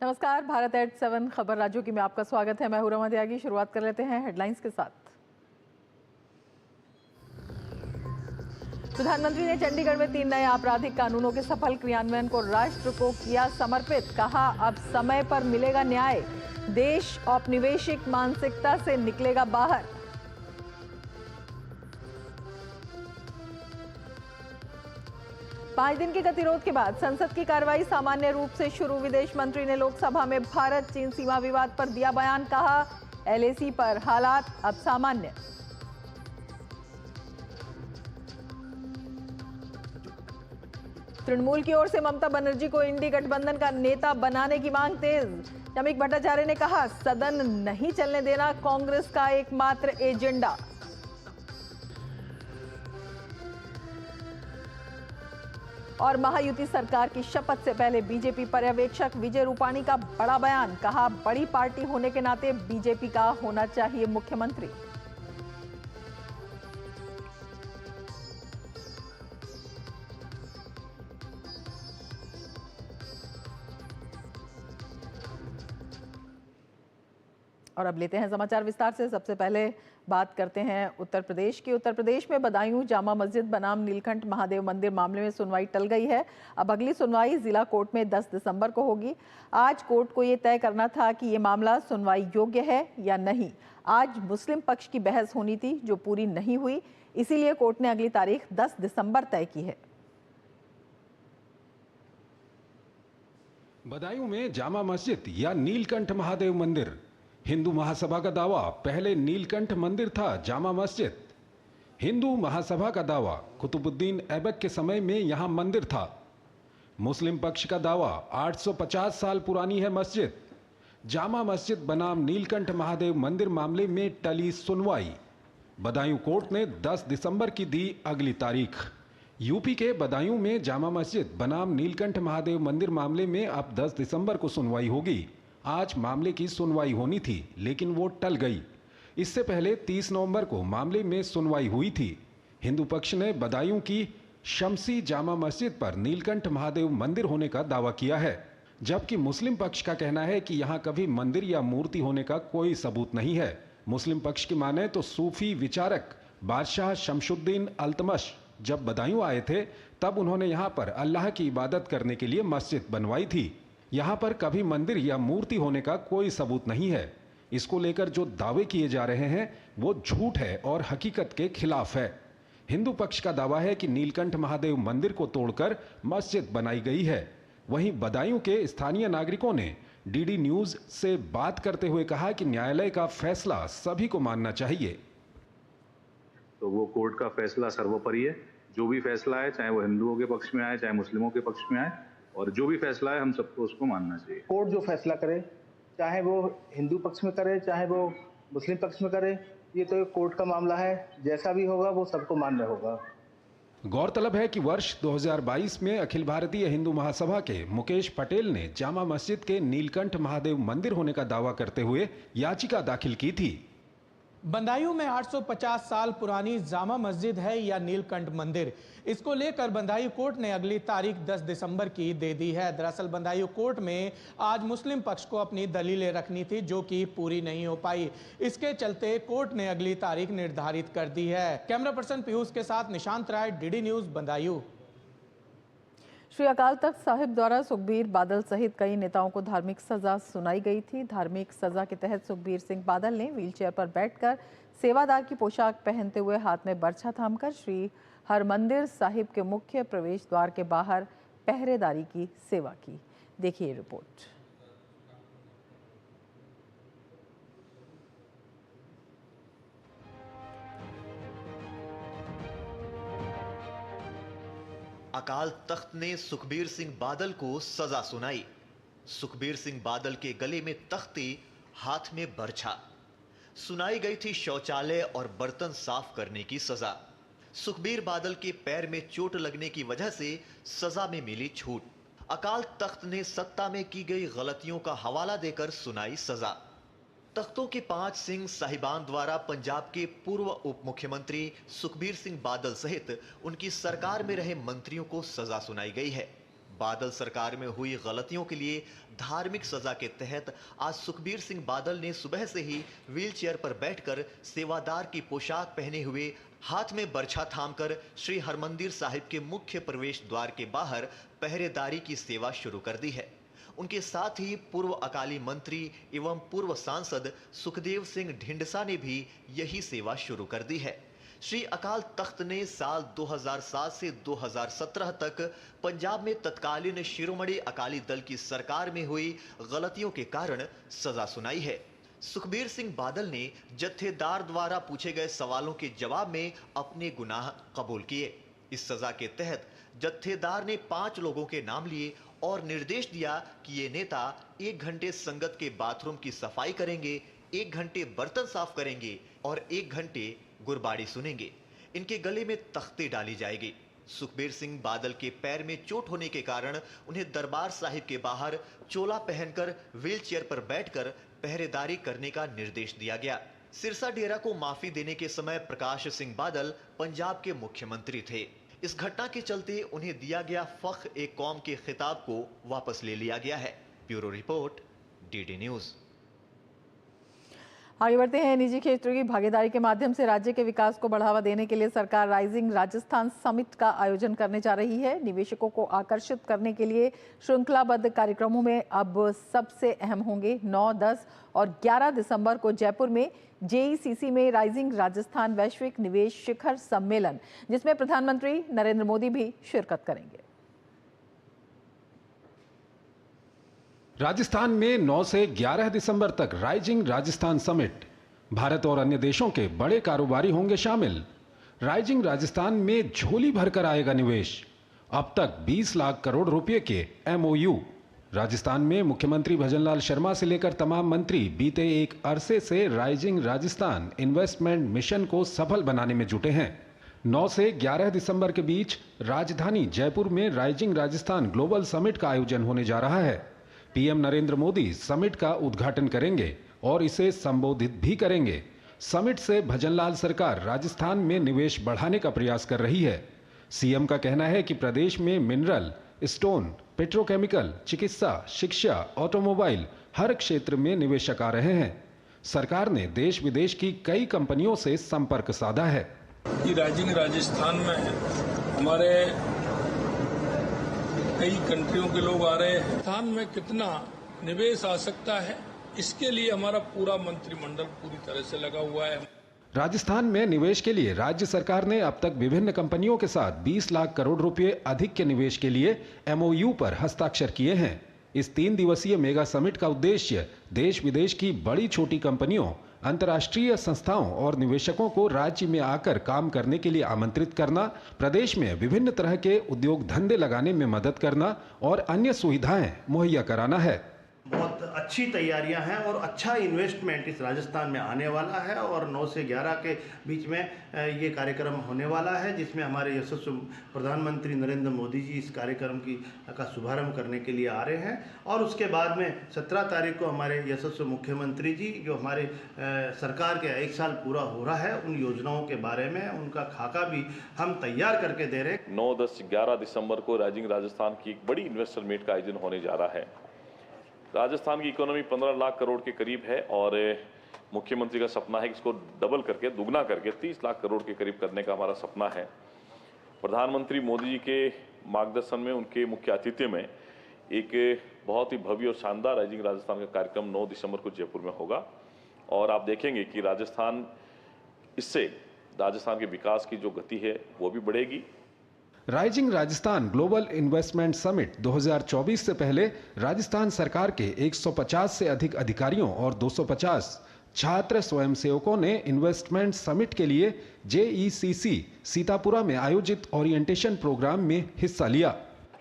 नमस्कार, भारत एट 7 खबर राज्यों की में आपका स्वागत है। मैं हूं रमा त्यागी। शुरुआत कर लेते हैं हेडलाइंस के साथ। प्रधानमंत्री ने चंडीगढ़ में 3 नए आपराधिक कानूनों के सफल क्रियान्वयन को राष्ट्र को किया समर्पित। कहा, अब समय पर मिलेगा न्याय, देश औपनिवेशिक मानसिकता से निकलेगा बाहर। पांच दिन के गतिरोध के बाद संसद की कार्रवाई सामान्य रूप से शुरू। विदेश मंत्री ने लोकसभा में भारत चीन सीमा विवाद पर दिया बयान। कहा, एलएसी पर हालात अब सामान्य। तृणमूल की ओर से ममता बनर्जी को इंडी गठबंधन का नेता बनाने की मांग तेज। शमीक भट्टाचार्य ने कहा, सदन नहीं चलने देना कांग्रेस का एकमात्र एजेंडा। और महायुति सरकार की शपथ से पहले बीजेपी पर्यवेक्षक विजय रूपाणी का बड़ा बयान। कहा, बड़ी पार्टी होने के नाते बीजेपी का होना चाहिए मुख्यमंत्री। और अब लेते हैं समाचार विस्तार से। सबसे पहले बात करते हैं उत्तर प्रदेश की। उत्तर प्रदेश में बदायूं जामा मस्जिद बनाम नीलकंठ महादेव मंदिर मामले में सुनवाई टल गई है। अब अगली सुनवाई जिला कोर्ट में 10 दिसंबर को होगी। आज कोर्ट को ये तय करना था कि ये मामला सुनवाई योग्य है या नहीं। आज मुस्लिम पक्ष की बहस होनी थी जो पूरी नहीं हुई, इसीलिए कोर्ट ने अगली तारीख 10 दिसंबर तय की है। बदायूं में जामा मस्जिद या नीलकंठ महादेव मंदिर। हिंदू महासभा का दावा, पहले नीलकंठ मंदिर था जामा मस्जिद। हिंदू महासभा का दावा, कुतुबुद्दीन ऐबक के समय में यहां मंदिर था। मुस्लिम पक्ष का दावा, 850 साल पुरानी है मस्जिद। जामा मस्जिद बनाम नीलकंठ महादेव मंदिर मामले में टली सुनवाई। बदायूं कोर्ट ने 10 दिसंबर की दी अगली तारीख। यूपी के बदायूं में जामा मस्जिद बनाम नीलकंठ महादेव मंदिर मामले में अब 10 दिसंबर को सुनवाई होगी। आज मामले की सुनवाई होनी थी, लेकिन वो टल गई। इससे पहले 30 नवंबर को मामले में सुनवाई हुई थी। हिंदू पक्ष ने बदायूं की शमसी जामा मस्जिद पर नीलकंठ महादेव मंदिर होने का दावा किया है, जबकि मुस्लिम पक्ष का कहना है कि यहां कभी मंदिर या मूर्ति होने का कोई सबूत नहीं है। मुस्लिम पक्ष की माने तो सूफी विचारक बादशाह शमशुद्दीन अल्तमश जब बदायूं आए थे, तब उन्होंने यहां पर अल्लाह की इबादत करने के लिए मस्जिद बनवाई थी। यहां पर कभी मंदिर या मूर्ति होने का कोई सबूत नहीं है। इसको लेकर जो दावे किए जा रहे हैं वो झूठ है और हकीकत के खिलाफ है। हिंदू पक्ष का दावा है कि नीलकंठ महादेव मंदिर को तोड़कर मस्जिद बनाई गई है। वहीं बदायूं के स्थानीय नागरिकों ने डीडी न्यूज से बात करते हुए कहा कि न्यायालय का फैसला सभी को मानना चाहिए। तो वो कोर्ट का फैसला सर्वोपरि है। जो भी फैसला है, चाहे वो हिंदुओं के पक्ष में आए, चाहे मुस्लिमों के पक्ष में आए, और जो भी फैसला है हम सबको उसको मानना चाहिए। कोर्ट जो फैसला करे, चाहे वो हिंदू पक्ष में करे, चाहे वो मुस्लिम पक्ष में करे, ये तो कोर्ट का मामला है। जैसा भी होगा वो सबको मान्य होगा। गौरतलब है कि वर्ष 2022 में अखिल भारतीय हिंदू महासभा के मुकेश पटेल ने जामा मस्जिद के नीलकंठ महादेव मंदिर होने का दावा करते हुए याचिका दाखिल की थी। बदायूं में 850 साल पुरानी जामा मस्जिद है या नीलकंठ मंदिर, इसको लेकर बदायूं कोर्ट ने अगली तारीख 10 दिसंबर की दे दी है। दरअसल बदायूं कोर्ट में आज मुस्लिम पक्ष को अपनी दलीलें रखनी थी जो कि पूरी नहीं हो पाई। इसके चलते कोर्ट ने अगली तारीख निर्धारित कर दी है। कैमरा पर्सन पीयूष के साथ निशांत राय, डीडी न्यूज, बदायूं। श्री अकाल तख्त साहिब द्वारा सुखबीर बादल सहित कई नेताओं को धार्मिक सजा सुनाई गई थी। धार्मिक सजा के तहत सुखबीर सिंह बादल ने व्हीलचेयर पर बैठकर सेवादार की पोशाक पहनते हुए हाथ में बर्छा थामकर श्री हरमंदिर साहिब के मुख्य प्रवेश द्वार के बाहर पहरेदारी की सेवा की। देखिए रिपोर्ट। अकाल तख्त ने सुखबीर सिंह बादल को सजा सुनाई। सुखबीर सिंह बादल के गले में तख्ती, हाथ में बर्छा। सुनाई गई थी शौचालय और बर्तन साफ करने की सजा। सुखबीर बादल के पैर में चोट लगने की वजह से सजा में मिली छूट। अकाल तख्त ने सत्ता में की गई गलतियों का हवाला देकर सुनाई सजा। तख्तों के 5 सिंह साहिबान द्वारा पंजाब के पूर्व उप मुख्यमंत्री सुखबीर सिंह बादल सहित उनकी सरकार में रहे मंत्रियों को सजा सुनाई गई है। बादल सरकार में हुई गलतियों के लिए धार्मिक सजा के तहत आज सुखबीर सिंह बादल ने सुबह से ही व्हीलचेयर पर बैठकर सेवादार की पोशाक पहने हुए हाथ में बरछा थामकर श्री हरमंदिर साहिब के मुख्य प्रवेश द्वार के बाहर पहरेदारी की सेवा शुरू कर दी है। उनके साथ ही पूर्व अकाली मंत्री एवं पूर्व सांसद सुखदेव सिंह ढिंडसा ने भी यही सेवा शुरू कर दी है। श्री अकाल तख्त ने साल 2007 से 2017 तक पंजाब में तत्कालीन शिरोमणि अकाली दल की सरकार में हुई गलतियों के कारण सजा सुनाई है। सुखबीर सिंह बादल ने जत्थेदार द्वारा पूछे गए सवालों के जवाब में अपने गुनाह कबूल किए। इस सजा के तहत जत्थेदार ने 5 लोगों के नाम लिए और निर्देश दिया कि ये नेता 1 घंटे संगत के बाथरूम की सफाई करेंगे, 1 घंटे बर्तन साफ करेंगे और 1 घंटे गुरबाणी सुनेंगे। इनके गले में तख्ती डाली जाएगी। सुखबीर सिंह बादल के पैर में चोट होने के कारण उन्हें दरबार साहिब के बाहर चोला पहनकर व्हीलचेयर पर बैठकर पहरेदारी करने का निर्देश दिया गया। सिरसा डेरा को माफी देने के समय प्रकाश सिंह बादल पंजाब के मुख्यमंत्री थे। इस घटना के चलते उन्हें दिया गया फख्र ए कौम के खिताब को वापस ले लिया गया है। Bureau report, DD news. आगे बढ़ते हैं। निजी क्षेत्रों की भागीदारी के माध्यम से राज्य के विकास को बढ़ावा देने के लिए सरकार राइजिंग राजस्थान समिट का आयोजन करने जा रही है। निवेशकों को आकर्षित करने के लिए श्रृंखलाबद्ध कार्यक्रमों में अब सबसे अहम होंगे 9, 10 और 11 दिसंबर को जयपुर में जेईसीसी में राइजिंग राजस्थान वैश्विक निवेश शिखर सम्मेलन, जिसमें प्रधानमंत्री नरेंद्र मोदी भी शिरकत करेंगे। राजस्थान में 9 से 11 दिसंबर तक राइजिंग राजस्थान समिट, भारत और अन्य देशों के बड़े कारोबारी होंगे शामिल। राइजिंग राजस्थान में झोली भरकर आएगा निवेश। अब तक 20 लाख करोड़ रुपए के एमओयू। राजस्थान में मुख्यमंत्री भजनलाल शर्मा से लेकर तमाम मंत्री बीते एक अरसे से राइजिंग राजस्थान इन्वेस्टमेंट मिशन को सफल बनाने में जुटे हैं। 9 से 11 दिसंबर के बीच राजधानी जयपुर में राइजिंग राजस्थान ग्लोबल समिट का आयोजन होने जा रहा है। पीएम नरेंद्र मोदी समिट का उद्घाटन करेंगे और इसे संबोधित भी करेंगे। समिट से भजनलाल सरकार राजस्थान में निवेश बढ़ाने का प्रयास कर रही है। सीएम का कहना है कि प्रदेश में मिनरल, स्टोन, पेट्रोकेमिकल, चिकित्सा, शिक्षा, ऑटोमोबाइल हर क्षेत्र में निवेशक आ रहे हैं। सरकार ने देश विदेश की कई कंपनियों से संपर्क साधा है। राइजिंग राजस्थान में हमारे कई कंट्रियों के लोग आ रहे हैं। राजस्थान में कितना निवेश आ सकता है, इसके लिए हमारा पूरा मंत्रिमंडल पूरी तरह से लगा हुआ है। राजस्थान में निवेश के लिए राज्य सरकार ने अब तक विभिन्न कंपनियों के साथ 20 लाख करोड़ रुपए अधिक के निवेश के लिए एमओयू पर हस्ताक्षर किए हैं। इस 3 दिवसीय मेगा समिट का उद्देश्य देश विदेश की बड़ी छोटी कंपनियों, अंतर्राष्ट्रीय संस्थाओं और निवेशकों को राज्य में आकर काम करने के लिए आमंत्रित करना, प्रदेश में विभिन्न तरह के उद्योग धंधे लगाने में मदद करना और अन्य सुविधाएं मुहैया कराना है। बहुत अच्छी तैयारियां हैं और अच्छा इन्वेस्टमेंट इस राजस्थान में आने वाला है और 9 से 11 के बीच में ये कार्यक्रम होने वाला है, जिसमें हमारे यशस्वी प्रधानमंत्री नरेंद्र मोदी जी इस कार्यक्रम का शुभारंभ करने के लिए आ रहे हैं। और उसके बाद में 17 तारीख को हमारे यशस्वी मुख्यमंत्री जी, जो हमारे सरकार के 1 साल पूरा हो रहा है, उन योजनाओं के बारे में उनका खाका भी हम तैयार करके दे रहे हैं। 9, 10, 11 दिसंबर को राइजिंग राजस्थान की एक बड़ी इन्वेस्टर मीट का आयोजन होने जा रहा है। राजस्थान की इकोनॉमी 15 लाख करोड़ के करीब है और मुख्यमंत्री का सपना है कि इसको डबल करके, दुगना करके 30 लाख करोड़ के करीब करने का हमारा सपना है। प्रधानमंत्री मोदी जी के मार्गदर्शन में, उनके मुख्य आतिथ्य में एक बहुत ही भव्य और शानदार राइजिंग राजस्थान का कार्यक्रम 9 दिसंबर को जयपुर में होगा और आप देखेंगे कि इससे राजस्थान के विकास की जो गति है वो भी बढ़ेगी। Rising Rajasthan global investment summit 2024 से पहले राजस्थान सरकार के 150 से अधिक अधिकारियों और 250 छात्र स्वयंसेवकों ने इन्वेस्टमेंट समिट के लिए जेईसीसी सीतापुरा में आयोजित ओरिएंटेशन प्रोग्राम में हिस्सा लिया।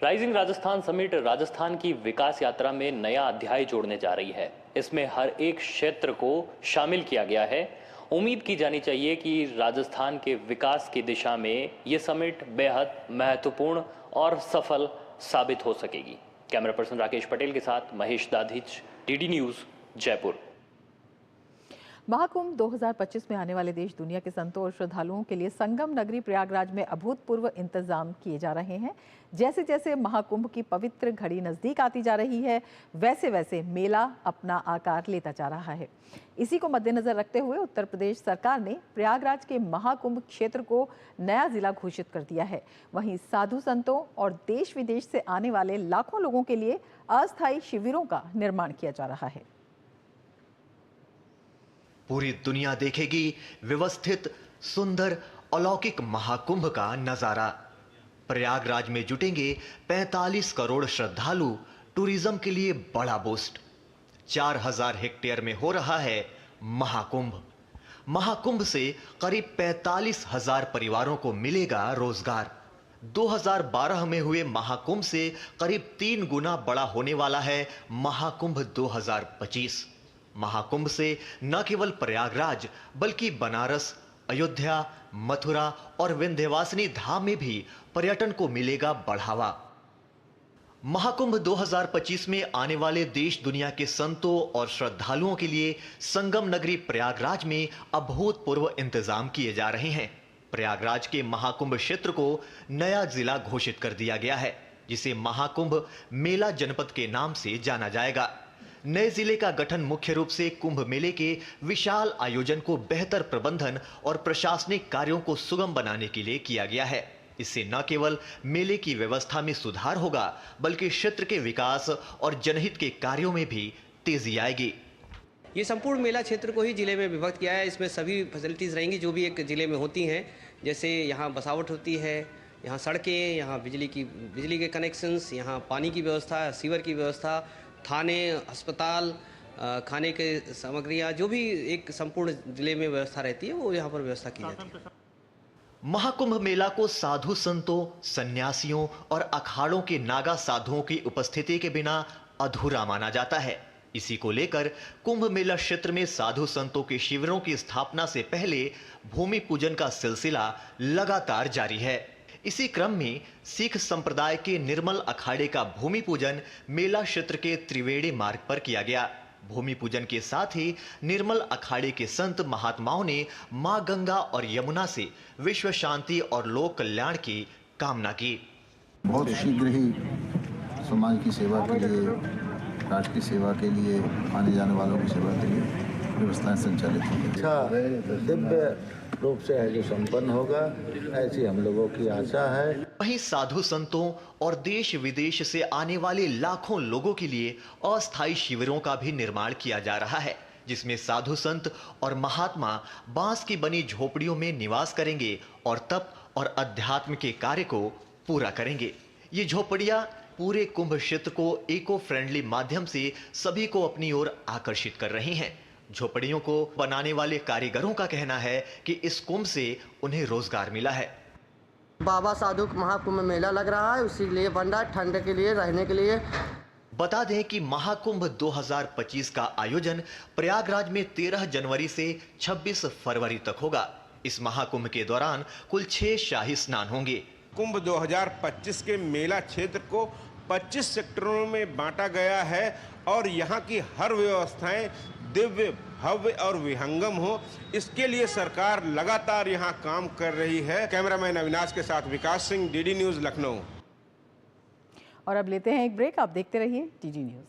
राइजिंग राजस्थान समिट राजस्थान की विकास यात्रा में नया अध्याय जोड़ने जा रही है। इसमें हर एक क्षेत्र को शामिल किया गया है। उम्मीद की जानी चाहिए कि राजस्थान के विकास की दिशा में ये समिट बेहद महत्वपूर्ण और सफल साबित हो सकेगी। कैमरा पर्सन राकेश पटेल के साथ महेश दाधिच, डीडी न्यूज, जयपुर। महाकुंभ 2025 में आने वाले देश दुनिया के संतों और श्रद्धालुओं के लिए संगम नगरी प्रयागराज में अभूतपूर्व इंतजाम किए जा रहे हैं। जैसे जैसे महाकुंभ की पवित्र घड़ी नजदीक आती जा रही है, वैसे वैसे मेला अपना आकार लेता जा रहा है। इसी को मद्देनजर रखते हुए उत्तर प्रदेश सरकार ने प्रयागराज के महाकुंभ क्षेत्र को नया जिला घोषित कर दिया है। वहीं साधु संतों और देश विदेश से आने वाले लाखों लोगों के लिए अस्थायी शिविरों का निर्माण किया जा रहा है। पूरी दुनिया देखेगी व्यवस्थित, सुंदर, अलौकिक महाकुंभ का नजारा। प्रयागराज में जुटेंगे 45 करोड़ श्रद्धालु। टूरिज्म के लिए बड़ा बूस्ट। 4000 हेक्टेयर में हो रहा है महाकुंभ। महाकुंभ से करीब 45,000 परिवारों को मिलेगा रोजगार। 2012 में हुए महाकुंभ से करीब 3 गुना बड़ा होने वाला है महाकुंभ 2025। महाकुंभ से न केवल प्रयागराज बल्कि बनारस, अयोध्या, मथुरा और विंध्यवासिनी धाम में भी पर्यटन को मिलेगा बढ़ावा। महाकुंभ 2025 में आने वाले देश दुनिया के संतों और श्रद्धालुओं के लिए संगम नगरी प्रयागराज में अभूतपूर्व इंतजाम किए जा रहे हैं। प्रयागराज के महाकुंभ क्षेत्र को नया जिला घोषित कर दिया गया है, जिसे महाकुंभ मेला जनपद के नाम से जाना जाएगा। नए जिले का गठन मुख्य रूप से कुंभ मेले के विशाल आयोजन को बेहतर प्रबंधन और प्रशासनिक कार्यों को सुगम बनाने के लिए किया गया है। इससे न केवल मेले की व्यवस्था में सुधार होगा, बल्कि क्षेत्र के विकास और जनहित के कार्यों में भी तेजी आएगी। ये संपूर्ण मेला क्षेत्र को ही जिले में विभक्त किया है। इसमें सभी फैसिलिटीज़ रहेंगी जो भी एक जिले में होती हैं। जैसे यहाँ बसावट होती है, यहाँ सड़कें, यहाँ बिजली के कनेक्शंस, यहाँ पानी की व्यवस्था, सीवर की व्यवस्था, थाने, अस्पताल, खाने के सामग्रियाँ, जो भी एक संपूर्ण जिले में व्यवस्था रहती है वो यहाँ पर व्यवस्था की जाती है। महाकुंभ मेला को साधु संतों, सन्यासियों और अखाड़ों के नागा साधुओं की उपस्थिति के बिना अधूरा माना जाता है। इसी को लेकर कुंभ मेला क्षेत्र में साधु संतों के शिविरों की स्थापना से पहले भूमि पूजन का सिलसिला लगातार जारी है। इसी क्रम में सिख संप्रदाय के निर्मल अखाड़े का भूमि पूजन मेला क्षेत्र के त्रिवेणी मार्ग पर किया गया। भूमि पूजन के साथ ही निर्मल अखाड़े के संत महात्माओं ने मां गंगा और यमुना से विश्व शांति और लोक कल्याण की कामना की। बहुत शीघ्र ही समाज की सेवा के लिए, राष्ट्र की सेवा के लिए, आने जाने वालों की सेवा के लिए व्यवस्थाएं संचालित होंगी। अच्छा दिव्य रूप से है जो संपन्न होगा, ऐसी हम लोगों की आशा है। वहीं साधु संतों और देश विदेश से आने वाले लाखों लोगों के लिए अस्थायी शिविरों का भी निर्माण किया जा रहा है, जिसमें साधु संत और महात्मा बांस की बनी झोपड़ियों में निवास करेंगे और तप और अध्यात्म के कार्य को पूरा करेंगे। ये झोपड़ियां पूरे कुंभ क्षेत्र को इको फ्रेंडली माध्यम से सभी को अपनी ओर आकर्षित कर रही हैं। झोपड़ियों को बनाने वाले कारीगरों का कहना है कि इस कुंभ से उन्हें रोजगार मिला है। बाबा साधु महाकुंभ मेला लग रहा है, उसी लिए बन रहा है, ठंड के लिए, रहने के लिए। बता दें कि महाकुंभ 2025 का आयोजन प्रयागराज में 13 जनवरी से 26 फरवरी तक होगा। इस महाकुंभ के दौरान कुल 6 शाही स्नान होंगे। कुंभ 2025 के मेला क्षेत्र को 25 सेक्टरों में बांटा गया है और यहाँ की हर व्यवस्थाएं दिव्य, भव्य और विहंगम हो, इसके लिए सरकार लगातार यहाँ काम कर रही है। कैमरामैन अविनाश के साथ विकास सिंह, डीडी न्यूज, लखनऊ। और अब लेते हैं एक ब्रेक, आप देखते रहिए डीडी न्यूज।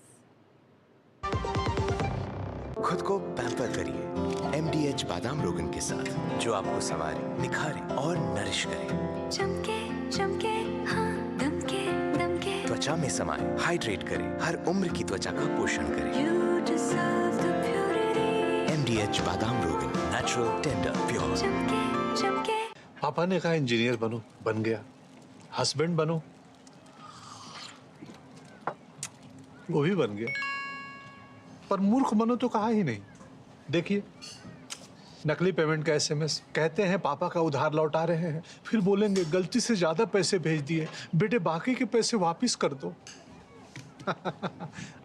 खुद को पैम्पर करिए MDH बादाम रोगन के साथ, जो आपको संवारे, निखारे और नरिश करे। चमके चमके हाँ, दमके दमके, त्वचा में समाए, हाइड्रेट करे, हर उम्र की त्वचा का पोषण करे। MDH बादाम रोगन, नेचुरल, टेंडर, प्योर। चमके चमके। पापा ने कहा इंजीनियर बनो, बन गया। हस्बैंड बनो, वो भी बन गया। पर मूर्ख बनो तो कहा ही नहीं। देखिए नकली पेमेंट का SMS, कहते हैं पापा का उधार लौटा रहे हैं, फिर बोलेंगे गलती से ज्यादा पैसे भेज दिए, बेटे बाकी के पैसे वापिस कर दो।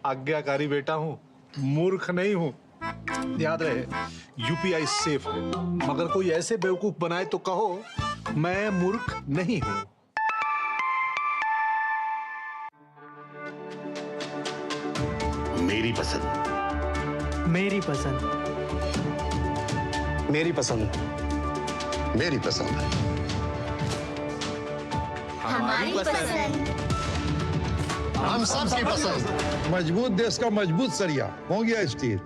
आज्ञाकारी बेटा हूं, मूर्ख नहीं हूं। याद रहे UPI सेफ है, मगर कोई ऐसे बेवकूफ बनाए तो कहो मैं मूर्ख नहीं हूं। मेरी पसंद, मेरी पसंद, मेरी पसंद। मेरी पसंद। हमारी पसंद। हम सबकी पसंद। मजबूत देश का मजबूत सरिया हो गया स्टील।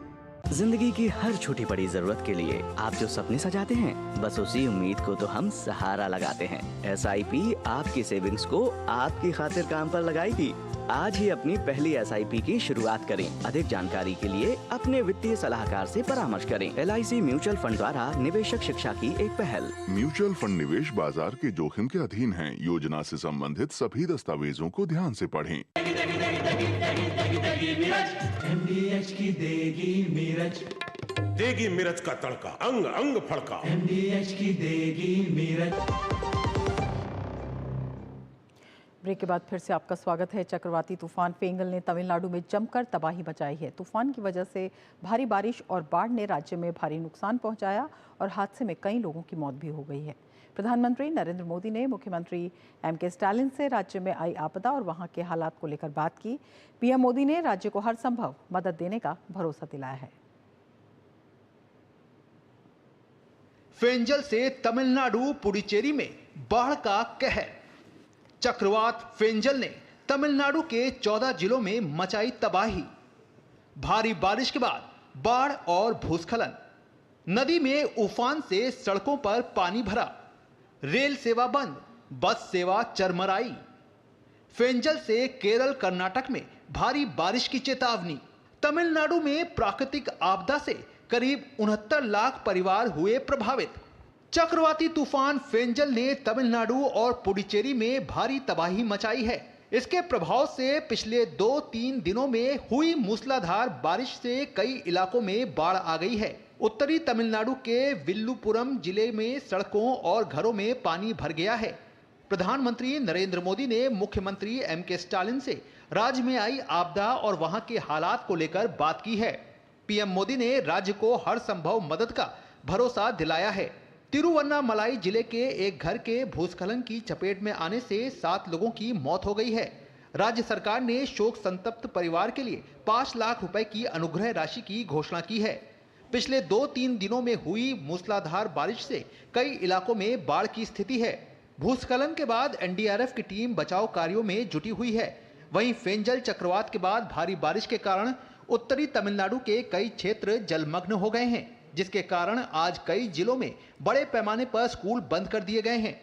जिंदगी की हर छोटी बड़ी जरूरत के लिए आप जो सपने सजाते हैं, बस उसी उम्मीद को तो हम सहारा लगाते हैं। SIP आपकी सेविंग्स को आपकी खातिर काम पर लगाएगी। आज ही अपनी पहली SIP की शुरुआत करें। अधिक जानकारी के लिए अपने वित्तीय सलाहकार से परामर्श करें। LIC म्यूचुअल फंड द्वारा निवेशक शिक्षा की एक पहल। म्यूचुअल फंड निवेश बाजार के जोखिम के अधीन है। योजना से संबंधित सभी दस्तावेजों को ध्यान से पढ़ें। MDH की देगी मिर्च, देगी मिर्च का तड़का, अंग अंग फड़का। MDH की देगी मिर्च। ब्रेक के बाद फिर से आपका स्वागत है। चक्रवाती तूफान फेंगल ने तमिलनाडु में जमकर तबाही मचाई है। तूफान की वजह से भारी बारिश और बाढ़ ने राज्य में भारी नुकसान पहुंचाया और हादसे में कई लोगों की मौत भी हो गई है। प्रधानमंत्री नरेंद्र मोदी ने मुख्यमंत्री MK स्टालिन से राज्य में आई आपदा और वहां के हालात को लेकर बात की। PM मोदी ने राज्य को हर संभव मदद देने का भरोसा दिलाया है। फेंजल से तमिलनाडु पुडुचेरी में बाढ़ का कहर। चक्रवात फेंजल ने तमिलनाडु के 14 जिलों में मचाई तबाही। भारी बारिश के बाद बाढ़ और भूस्खलन, नदी में उफान से सड़कों पर पानी भरा, रेल सेवा बंद, बस सेवा चरमराई। फेंजल से केरल कर्नाटक में भारी बारिश की चेतावनी। तमिलनाडु में प्राकृतिक आपदा से करीब 69 लाख परिवार हुए प्रभावित। चक्रवाती तूफान फेंजल ने तमिलनाडु और पुडुचेरी में भारी तबाही मचाई है। इसके प्रभाव से पिछले 2-3 दिनों में हुई मूसलाधार बारिश से कई इलाकों में बाढ़ आ गई है। उत्तरी तमिलनाडु के विल्लुपुरम जिले में सड़कों और घरों में पानी भर गया है। प्रधानमंत्री नरेंद्र मोदी ने मुख्यमंत्री MK स्टालिन से राज्य में आई आपदा और वहां के हालात को लेकर बात की है। PM मोदी ने राज्य को हर संभव मदद का भरोसा दिलाया है। तिरुवन्नामलाई जिले के एक घर के भूस्खलन की चपेट में आने से 7 लोगों की मौत हो गई है। राज्य सरकार ने शोक संतप्त परिवार के लिए 5 लाख रुपए की अनुग्रह राशि की घोषणा की है। पिछले 2-3 दिनों में हुई मूसलाधार बारिश से कई इलाकों में बाढ़ की स्थिति है। भूस्खलन के बाद NDRF की टीम बचाव कार्यों में जुटी हुई है। वहीं फेंजल चक्रवात के बाद भारी बारिश के कारण उत्तरी तमिलनाडु के कई क्षेत्र जलमग्न हो गए हैं, जिसके कारण आज कई जिलों में बड़े पैमाने पर स्कूल बंद कर दिए गए हैं।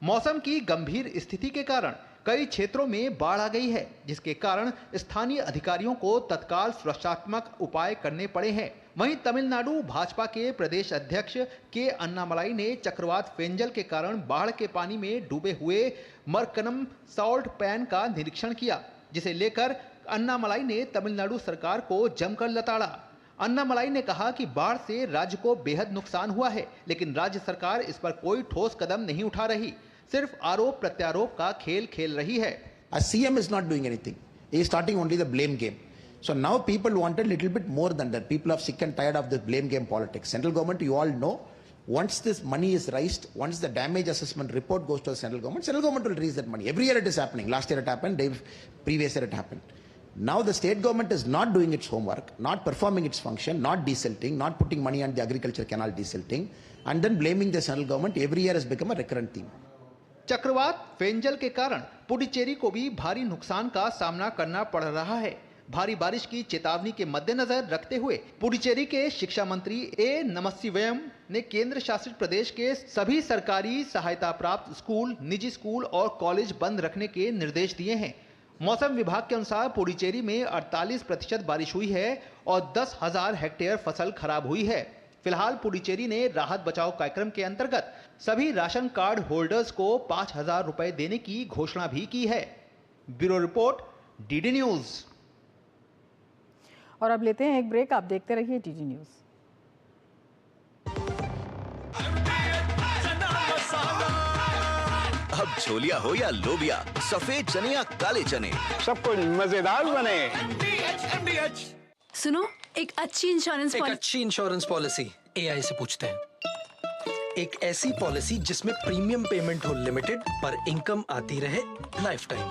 मौसम की गंभीर स्थिति के कारण कई क्षेत्रों में बाढ़ आ गई है, जिसके कारण स्थानीय अधिकारियों को तत्काल सुरक्षात्मक उपाय करने पड़े हैं। वहीं तमिलनाडु भाजपा के प्रदेश अध्यक्ष के अन्नामलाई ने चक्रवात फेंजल के कारण बाढ़ के पानी में डूबे हुए मरकनम सॉल्ट पैन का निरीक्षण किया, जिसे लेकर अन्नामलाई ने तमिलनाडु सरकार को जमकर लताड़ा। अन्नामलाई ने कहा कि बाढ़ से राज्य को बेहद नुकसान हुआ है, लेकिन राज्य सरकार इस पर कोई ठोस कदम नहीं उठा रही, सिर्फ आरोप प्रत्यारोप का खेल खेल रही है। CM is not doing anything. He is starting only the blame game. So now people want a little bit more than that. People are sick and tired of this blame game politics. Central government, you all know, once this money is raised, once the damage assessment report goes to the central government will release that money. Every year it is happening. Last year it happened, previous year it happened. Now the state government is not doing its homework, not performing its function, not desilting, not putting money on the agriculture canal desilting, and then blaming the central government every year has become a recurrent theme. चक्रवात फेंजल के कारण पुडुचेरी को भी भारी नुकसान का सामना करना पड़ रहा है। भारी बारिश की चेतावनी के मद्देनजर रखते हुए पुडुचेरी के शिक्षा मंत्री A. नमसिवयम ने केंद्र शासित प्रदेश के सभी सरकारी सहायता प्राप्त स्कूल, निजी स्कूल और कॉलेज बंद रखने के निर्देश दिए हैं। मौसम विभाग के अनुसार पुडुचेरी में 48% बारिश हुई है और 10,000 हेक्टेयर फसल खराब हुई है। फिलहाल पुडुचेरी ने राहत बचाव कार्यक्रम के अंतर्गत सभी राशन कार्ड होल्डर्स को 5,000 रुपए देने की घोषणा भी की है। Bureau report, DD news. और अब लेते हैं एक ब्रेक, आप देखते रहिए DD न्यूज। अब छोलिया हो या लोबिया, सफेद चने या काले चने, सब कुछ मजेदार बने। सुनो, एक अच्छी इंश्योरेंस पॉलिसी AI से पूछते हैं। एक ऐसी पॉलिसी जिसमें प्रीमियम पेमेंट हो लिमिटेड पर इनकम आती रहे लाइफ टाइम।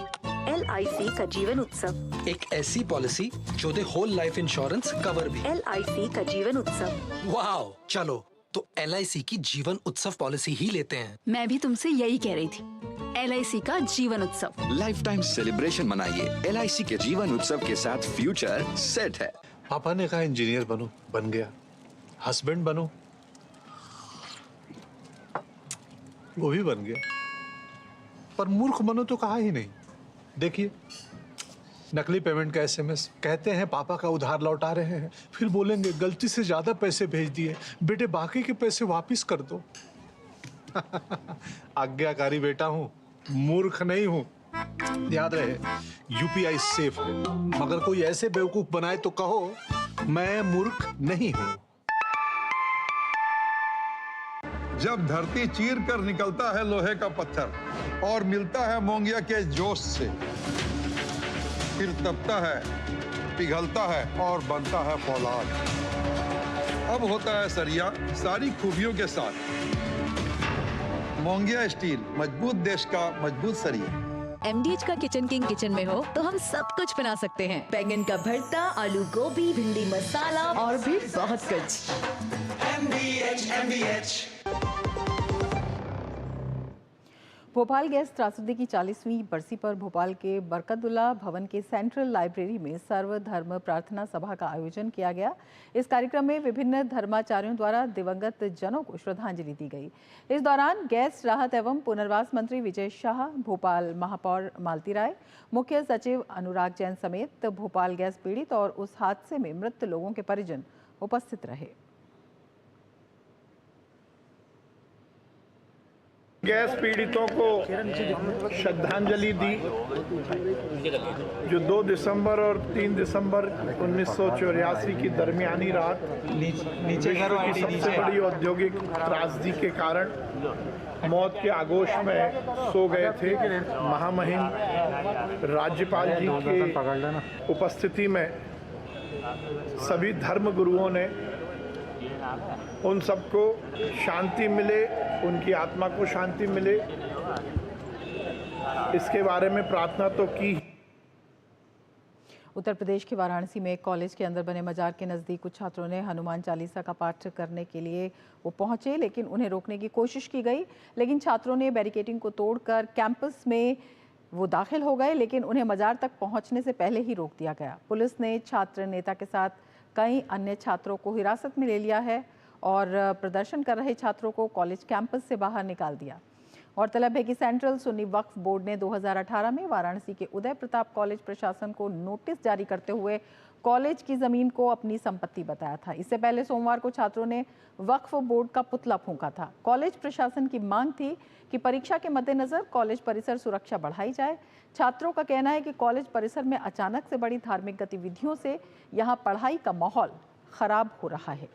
LIC का जीवन उत्सव। एक ऐसी पॉलिसी जो दे होल लाइफ इंश्योरेंस कवर भी। LIC का जीवन उत्सव। वाओ, चलो तो LIC की जीवन उत्सव पॉलिसी ही लेते हैं। मैं भी तुमसे यही कह रही थी, LIC का जीवन उत्सव। लाइफ टाइम सेलिब्रेशन मनाइए LIC के जीवन उत्सव के साथ, फ्यूचर सेट है। पापा ने कहा इंजीनियर बनो, बन गया। हस्बैंड बनो, वो भी बन गया। पर मूर्ख बनो तो कहा ही नहीं। देखिए, नकली पेमेंट का SMS, कहते हैं पापा का उधार लौटा रहे हैं, फिर बोलेंगे गलती से ज्यादा पैसे भेज दिए, बेटे बाकी के पैसे वापस कर दो। आज्ञाकारी बेटा हूं, मूर्ख नहीं हूं। याद रहे, UPI सेफ है, मगर कोई ऐसे बेवकूफ बनाए तो कहो मैं मूर्ख नहीं हूं। जब धरती चीर कर निकलता है लोहे का पत्थर और मिलता है मोंगिया के जोश से, फिर तपता है, पिघलता है और बनता है फौलाद। अब होता है सरिया सारी खूबियों के साथ। मोंगिया स्टील, मजबूत देश का मजबूत सरिया। MDH का किचन किंग किचन में हो तो हम सब कुछ बना सकते हैं। बैंगन का भरता, आलू गोभी, भिंडी मसाला और भी बहुत कुछ। MDH। भोपाल गैस त्रासदी की 40वीं बरसी पर भोपाल के बरकतुल्ला भवन के सेंट्रल लाइब्रेरी में सर्वधर्म प्रार्थना सभा का आयोजन किया गया। इस कार्यक्रम में विभिन्न धर्माचार्यों द्वारा दिवंगत जनों को श्रद्धांजलि दी गई। इस दौरान गैस राहत एवं पुनर्वास मंत्री विजय शाह, भोपाल महापौर मालती राय, मुख्य सचिव अनुराग जैन समेत भोपाल गैस पीड़ित और उस हादसे में मृत लोगों के परिजन उपस्थित रहे। गैस पीड़ितों को श्रद्धांजलि दी। जो 2 दिसंबर और 3 दिसंबर 1984 की दरमियानी रात नीचे की सबसे बड़ी औद्योगिक त्रासदी के कारण मौत के आगोश में सो गए थे। महामहिम राज्यपाल जी की उपस्थिति में सभी धर्म गुरुओं ने उन सबको शांति मिले, उनकी आत्मा को शांति मिले, इसके बारे में प्रार्थना तो की। उत्तर प्रदेश के वाराणसी में एक कॉलेज के अंदर बने मजार के नज़दीक कुछ छात्रों ने हनुमान चालीसा का पाठ करने के लिए वो पहुंचे, लेकिन उन्हें रोकने की कोशिश की गई, लेकिन छात्रों ने बैरिकेडिंग को तोड़कर कैंपस में वो दाखिल हो गए, लेकिन उन्हें मजार तक पहुंचने से पहले ही रोक दिया गया। पुलिस ने छात्र नेता के साथ कई अन्य छात्रों को हिरासत में ले लिया है और प्रदर्शन कर रहे छात्रों को कॉलेज कैंपस से बाहर निकाल दिया। गौरतलब है कि सेंट्रल सुन्नी वक्फ बोर्ड ने 2018 में वाराणसी के उदय प्रताप कॉलेज प्रशासन को नोटिस जारी करते हुए कॉलेज की जमीन को अपनी संपत्ति बताया था। इससे पहले सोमवार को छात्रों ने वक्फ बोर्ड का पुतला फूंका था। कॉलेज प्रशासन की मांग थी कि परीक्षा के मद्देनजर कॉलेज परिसर सुरक्षा बढ़ाई जाए। छात्रों का कहना है कि कॉलेज परिसर में अचानक से बड़ी धार्मिक गतिविधियों से यहाँ पढ़ाई का माहौल खराब हो रहा है।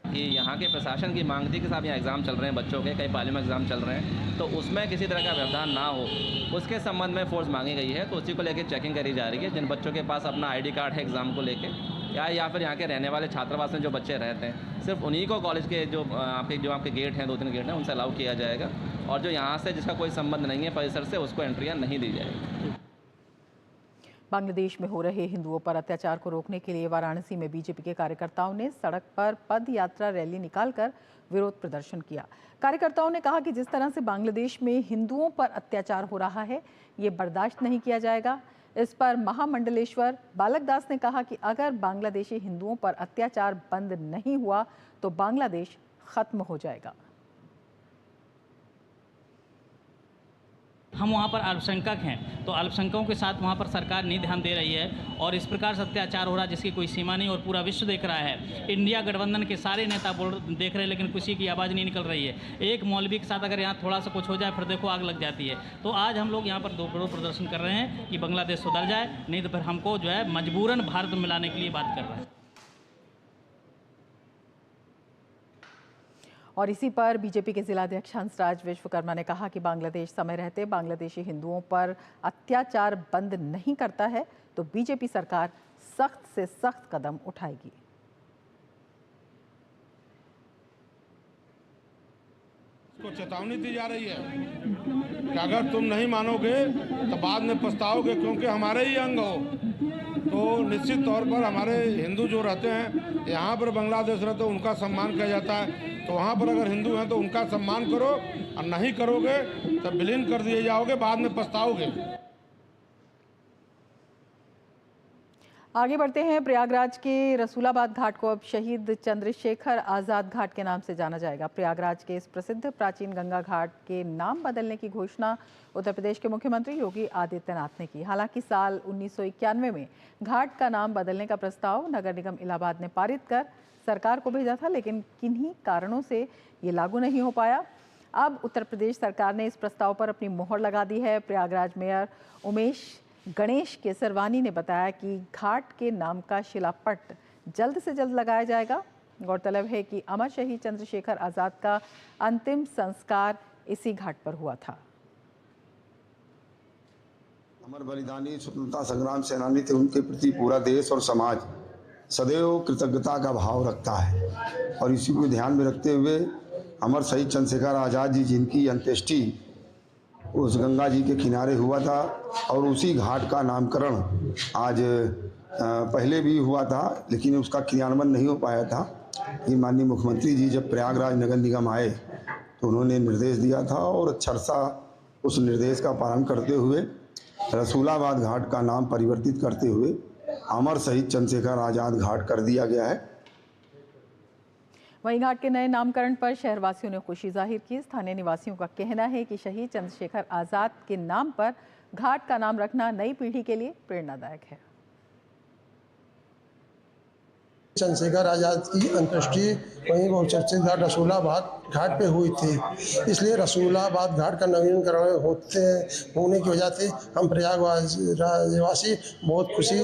कि यहाँ के प्रशासन की मांग थी कि साहब यहाँ एग्ज़ाम चल रहे हैं बच्चों के, कई पाली में एग्ज़ाम चल रहे हैं, तो उसमें किसी तरह का व्यवधान ना हो, उसके संबंध में फोर्स मांगी गई है। तो उसी को लेकर चेकिंग करी जा रही है। जिन बच्चों के पास अपना ID कार्ड है एग्ज़ाम को लेके या फिर यहाँ के रहने वाले छात्रावास में जो बच्चे रहते हैं, सिर्फ उन्हीं को कॉलेज के जो आपके गेट हैं, 2-3 गेट हैं, उनसे अलाउ किया जाएगा। और जो यहाँ से जिसका कोई संबंध नहीं है परिसर से, उसको एंट्रियाँ नहीं दी जाएगी। बांग्लादेश में हो रहे हिंदुओं पर अत्याचार को रोकने के लिए वाराणसी में बीजेपी के कार्यकर्ताओं ने सड़क पर पद यात्रा रैली निकालकर विरोध प्रदर्शन किया। कार्यकर्ताओं ने कहा कि जिस तरह से बांग्लादेश में हिंदुओं पर अत्याचार हो रहा है, ये बर्दाश्त नहीं किया जाएगा। इस पर महामंडलेश्वर बालक दास ने कहा कि अगर बांग्लादेशी हिंदुओं पर अत्याचार बंद नहीं हुआ तो बांग्लादेश खत्म हो जाएगा। हम वहाँ पर अल्पसंख्यक हैं, तो अल्पसंख्यकों के साथ वहाँ पर सरकार नहीं ध्यान दे रही है और इस प्रकार से अत्याचार हो रहा है जिसकी कोई सीमा नहीं और पूरा विश्व देख रहा है। इंडिया गठबंधन के सारे नेता देख रहे हैं, लेकिन किसी की आवाज़ नहीं निकल रही है। एक मौलवी के साथ अगर यहाँ थोड़ा सा कुछ हो जाए फिर देखो आग लग जाती है। तो आज हम लोग यहाँ पर विरोध प्रदर्शन कर रहे हैं कि बांग्लादेश सुधर जाए, नहीं तो फिर हमको जो है मजबूरन भारत में मिलाने के लिए बात कर रहे हैं। और इसी पर बीजेपी के जिलाध्यक्ष हंसराज विश्वकर्मा ने कहा कि बांग्लादेश समय रहते बांग्लादेशी हिंदुओं पर अत्याचार बंद नहीं करता है तो बीजेपी सरकार सख्त से सख्त कदम उठाएगी। को चेतावनी दी जा रही है कि अगर तुम नहीं मानोगे तो बाद में पछताओगे, क्योंकि हमारे ही अंग हो। तो तो निश्चित तौर पर हमारे हिंदू जो रहते हैं यहाँ पर बांग्लादेश रहते हैं उनका सम्मान किया जाता है। तो वहाँ पर अगर हिंदू हैं तो उनका सम्मान करो, और नहीं करोगे तो विलीन कर दिए जाओगे, बाद में पछताओगे। आगे बढ़ते हैं। प्रयागराज के रसूलाबाद घाट को अब शहीद चंद्रशेखर आज़ाद घाट के नाम से जाना जाएगा। प्रयागराज के इस प्रसिद्ध प्राचीन गंगा घाट के नाम बदलने की घोषणा उत्तर प्रदेश के मुख्यमंत्री योगी आदित्यनाथ ने की। हालांकि साल 1991 में घाट का नाम बदलने का प्रस्ताव नगर निगम इलाहाबाद ने पारित कर सरकार को भेजा था, लेकिन किन्हीं कारणों से ये लागू नहीं हो पाया। अब उत्तर प्रदेश सरकार ने इस प्रस्ताव पर अपनी मोहर लगा दी है। प्रयागराज मेयर उमेश गणेश केसरवानी ने बताया कि घाट के नाम का शिलापट जल्द से जल्द लगाया जाएगा। गौरतलब है कि अमर शहीद चंद्रशेखर आज़ाद का अंतिम संस्कार इसी घाट पर हुआ था। अमर बलिदानी स्वतंत्रता संग्राम सेनानी थे, उनके प्रति पूरा देश और समाज सदैव कृतज्ञता का भाव रखता है, और इसी को ध्यान में रखते हुए अमर शहीद चंद्रशेखर आज़ाद जी, जिनकी अंत्येष्टि उस गंगा जी के किनारे हुआ था, और उसी घाट का नामकरण आज पहले भी हुआ था, लेकिन उसका क्रियान्वयन नहीं हो पाया था। कि माननीय मुख्यमंत्री जी जब प्रयागराज नगर निगम आए तो उन्होंने निर्देश दिया था, और अक्षरशा उस निर्देश का पालन करते हुए रसूलाबाद घाट का नाम परिवर्तित करते हुए अमर शहीद चंद्रशेखर आज़ाद घाट कर दिया गया है। वहीं घाट के नए नामकरण पर शहरवासियों ने खुशी जाहिर की। स्थानीय निवासियों का कहना है कि शहीद चंद्रशेखर आज़ाद के नाम पर घाट का नाम रखना नई पीढ़ी के लिए प्रेरणादायक है। चंद्रशेखर आज़ाद की अंत्येष्टि वहीं बहुचर्चित घाट रसूलाबाद घाट पे हुई थी, इसलिए रसूलाबाद घाट का नवीनीकरण होने की वजह से हम प्रयागराजवासी बहुत खुशी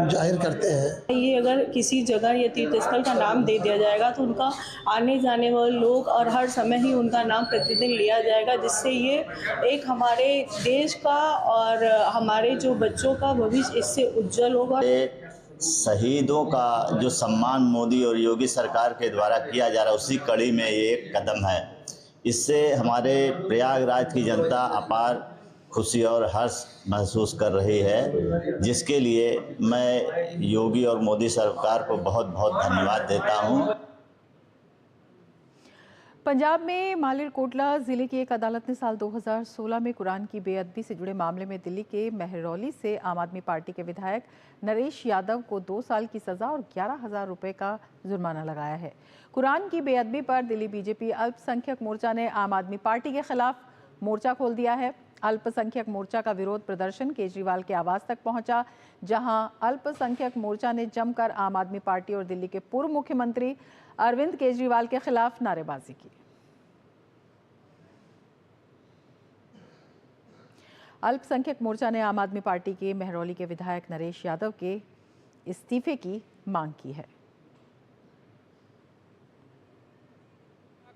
जाहिर करते हैं। ये अगर किसी जगह या तीर्थ स्थल का नाम दे दिया जाएगा तो उनका आने जाने वाले लोग और हर समय ही उनका नाम प्रतिदिन लिया जाएगा, जिससे ये एक हमारे देश का और हमारे जो बच्चों का भविष्य इससे उज्जवल होगा। शहीदों का जो सम्मान मोदी और योगी सरकार के द्वारा किया जा रहा है, उसी कड़ी में ये एक कदम है। इससे हमारे प्रयागराज की जनता अपार खुशी और हर्ष महसूस कर रही है, जिसके लिए मैं योगी और मोदी सरकार को बहुत बहुत धन्यवाद देता हूँ। पंजाब में मालेरकोटला जिले की एक अदालत ने साल 2016 में कुरान की बेअदबी से जुड़े मामले में दिल्ली के महरौली से आम आदमी पार्टी के विधायक नरेश यादव को 2 साल की सजा और 11,000 रुपए का जुर्माना लगाया है। कुरान की बेअदबी पर दिल्ली बीजेपी अल्पसंख्यक मोर्चा ने आम आदमी पार्टी के खिलाफ मोर्चा खोल दिया है। अल्पसंख्यक मोर्चा का विरोध प्रदर्शन केजरीवाल के आवास तक पहुंचा, जहां अल्पसंख्यक मोर्चा ने जमकर आम आदमी पार्टी और दिल्ली के पूर्व मुख्यमंत्री अरविंद केजरीवाल के खिलाफ नारेबाजी की। अल्पसंख्यक मोर्चा ने आम आदमी पार्टी के महरौली के विधायक नरेश यादव के इस्तीफे की मांग की है।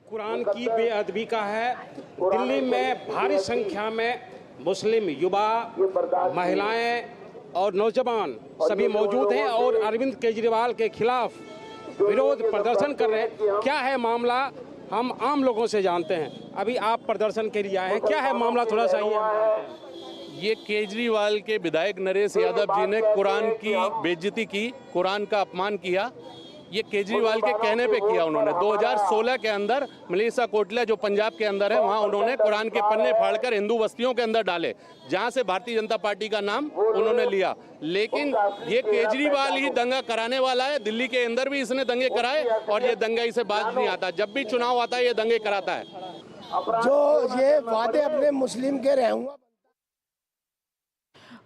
कुरान की बेअदबी का है। दिल्ली में भारी संख्या में मुस्लिम युवा, महिलाएं और नौजवान सभी मौजूद हैं और अरविंद केजरीवाल के खिलाफ विरोध प्रदर्शन कर रहे हैं। क्या है मामला, हम आम लोगों से जानते हैं। अभी आप प्रदर्शन के लिए आए हैं, क्या है मामला, थोड़ा सा ये केजरीवाल के विधायक नरेश यादव जी ने कुरान की बेइज्जती की, कुरान का अपमान किया। ये केजरीवाल के कहने पे किया उन्होंने। 2016 के अंदर मलेसा कोटला जो पंजाब के अंदर है, वहाँ उन्होंने कुरान के पन्ने फाड़कर हिंदू बस्तियों के अंदर डाले, जहाँ से भारतीय जनता पार्टी का नाम उन्होंने लिया। लेकिन ये केजरीवाल ही दंगा कराने वाला है। दिल्ली के अंदर भी इसने दंगे कराए और ये दंगा इसे बाज नहीं आता। जब भी चुनाव आता है ये दंगे कराता है। जो ये वादे अपने मुस्लिम के रहूंगा।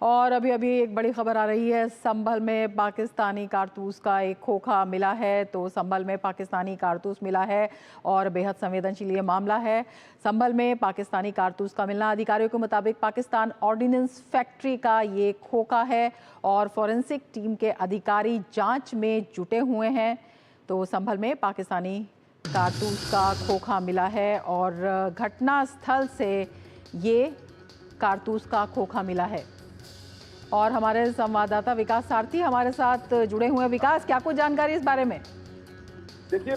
और अभी एक बड़ी खबर आ रही है। संभल में पाकिस्तानी कारतूस का एक खोखा मिला है। तो संभल में पाकिस्तानी कारतूस मिला है और बेहद संवेदनशील ये मामला है। संभल में पाकिस्तानी कारतूस का मिलना, अधिकारियों के मुताबिक पाकिस्तान ऑर्डिनेंस फैक्ट्री का ये खोखा है और फॉरेंसिक टीम के अधिकारी जांच में जुटे हुए हैं। तो संभल में पाकिस्तानी कारतूस का खोखा मिला है और घटना स्थल से ये कारतूस का खोखा मिला है। और हमारे संवाददाता विकास सारथी हमारे साथ जुड़े हुए हैं। विकास, क्या कुछ जानकारी इस बारे में? देखिए,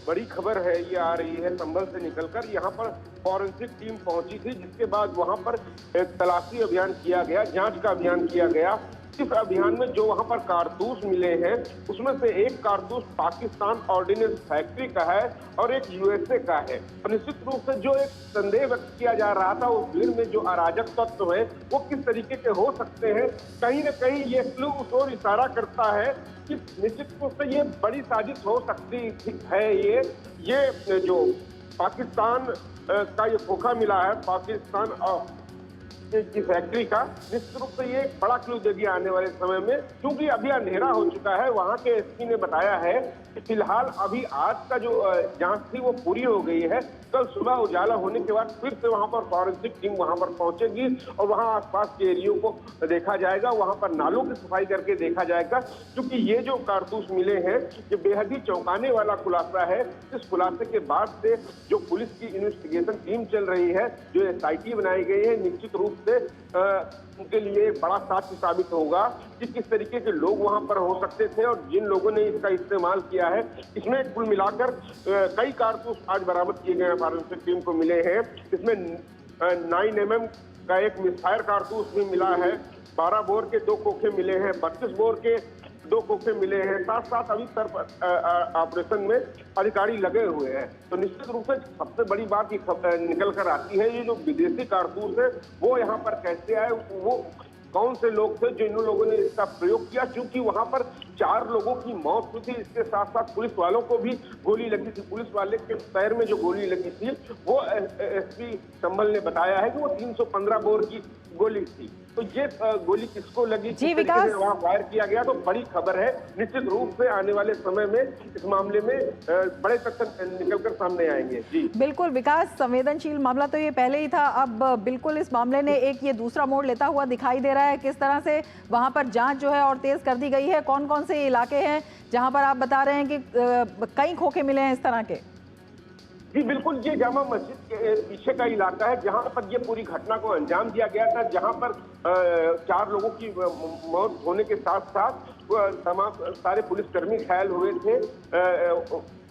बड़ी खबर है, ये आ रही है संभल से निकलकर। यहाँ पर फॉरेंसिक टीम पहुंची थी, जिसके बाद वहां पर एक तलाशी अभियान किया गया, जांच का अभियान किया गया इस अभियान में जो वहां पर कारतूस मिले हैं उसमें से एक कारतूस पाकिस्तान ऑर्डिनेंस फैक्ट्री का है और एक यूएसए का है। और निश्चित रूप से जो एक संदेह व्यक्त किया जा रहा था उस भीड़ में जो अराजक तत्व है वो किस तरीके के हो सकते हैं, कहीं न कहीं ये क्लू उस ओर इशारा करता है कि निश्चित रूप से ये बड़ी साजिश हो सकती है। ये जो पाकिस्तान का ये खोखा मिला है पाकिस्तान की फैक्ट्री का, निश्चित रूप से ये एक बड़ा क्लू दे दिया आने वाले समय में, क्योंकि अभी अंधेरा हो चुका है। वहां के एसपी ने बताया है कि फिलहाल अभी आज का जो जांच थी वो पूरी हो गई है। कल सुबह उजाला होने के बाद फिर से वहां पर फॉरेंसिक टीम वहां पर पहुंचेगी और वहां आसपास के एरियो को देखा जाएगा, वहां पर नालों की सफाई करके देखा जाएगा, क्योंकि ये जो कारतूस मिले हैं ये बेहद ही चौंकाने वाला खुलासा है। इस खुलासे के बाद से जो पुलिस की इन्वेस्टिगेशन टीम चल रही है, जो SIT बनाई गई है, निश्चित रूप से उनके लिए बड़ा साक्ष्य साबित होगा कि किस तरीके के लोग वहां पर हो सकते थे और जिन लोगों ने इसका इस्तेमाल किया है। इसमें कुल मिलाकर कई कारतूस आज बरामद किए गए हैं, फॉरेंसिक टीम को मिले हैं। इसमें 9mm का एक मिसफायर कारतूस भी मिला है, 12 बोर के 2 खोखे मिले हैं, 32 बोर के 2 खोखे मिले हैं। साथ साथ अभी सर्च ऑपरेशन में अधिकारी लगे हुए हैं। तो निश्चित रूप से सबसे बड़ी बात ये निकल कर आती है, ये जो विदेशी कारतूस है वो यहाँ पर कैसे आए, वो कौन से लोग थे जिन लोगों ने इसका प्रयोग किया, क्योंकि वहां पर 4 लोगों की मौत हुई थी। इसके साथ साथ पुलिस वालों को भी गोली लगी थी। पुलिस वाले के पैर में जो गोली लगी थी वो SP संभल ने बताया है कि वो 315 बोर की गोली थी। तो ये गोली किसको लगी, जी विकास, वहां फायर किया गया, तो बड़ी खबर है। निश्चित रूप से आने वाले समय में इस मामले में बड़े तथ्य निकलकर सामने आएंगे। जी बिल्कुल विकास, संवेदनशील मामला तो ये पहले ही था, अब बिल्कुल इस मामले ने एक ये दूसरा मोड़ लेता हुआ दिखाई दे रहा है। किस तरह से वहां पर जांच जो है और तेज कर दी गई है, कौन कौन से इलाके हैं जहां पर आप बता रहे हैं कि कई खोखे मिले हैं इस तरह के? जी बिल्कुल, ये जामा मस्जिद के पीछे का इलाका है जहां पर ये पूरी घटना को अंजाम दिया गया था, जहां पर 4 लोगों की मौत होने के साथ साथ तमाम सारे पुलिसकर्मी घायल हुए थे।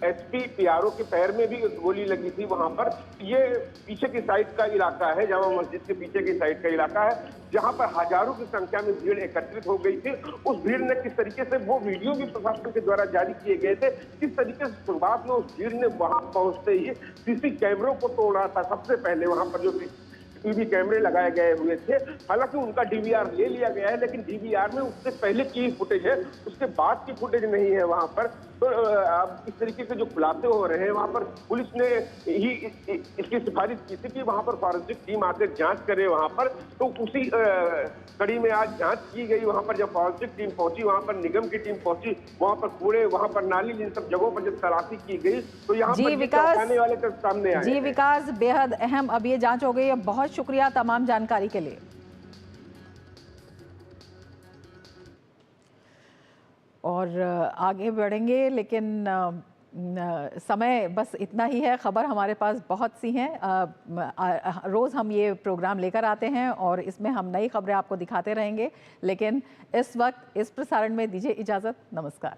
SP PRO के पैर में भी गोली लगी थी वहां पर। ये पीछे की साइड का इलाका है, जामा मस्जिद के पीछे की साइड का इलाका है, जहां पर हजारों की संख्या में भीड़ एकत्रित हो गई थी। उस भीड़ ने किस तरीके से, वो वीडियो भी प्रशासन के द्वारा जारी किए गए थे, किस तरीके से शुरुआत में उस भीड़ ने वहां पहुंचते ही CC कैमरों को तोड़ा था। सबसे पहले वहां पर जो TV कैमरे लगाए गए हुए थे, हालांकि उनका DVR ले लिया गया है, लेकिन DVR में उससे पहले की फुटेज है, उसके बाद की फुटेज नहीं है वहां पर। तो अब इस तरीके के जो खुलासे हो रहे हैं, वहां पर पुलिस ने ही इसकी सिफारिश की थी कि वहां पर फॉरेंसिक टीम आकर जांच करे वहां पर। तो उसी कड़ी में आज जांच की गई। वहां पर जब फॉरेंसिक टीम पहुंची, वहां पर निगम की टीम पहुंची, वहां पर कूड़े, वहां पर नाली, इन सब जगहों पर जब तलाशी की गई तो यहाँ पर आने वाले तक सामने आए। जी विकास, बेहद अहम अब ये जांच हो गई है। बहुत शुक्रिया तमाम जानकारी के लिए। और आगे बढ़ेंगे, लेकिन समय बस इतना ही है। खबर हमारे पास बहुत सी हैं, रोज़ हम ये प्रोग्राम लेकर आते हैं और इसमें हम नई खबरें आपको दिखाते रहेंगे, लेकिन इस वक्त इस प्रसारण में दीजिए इजाज़त। नमस्कार।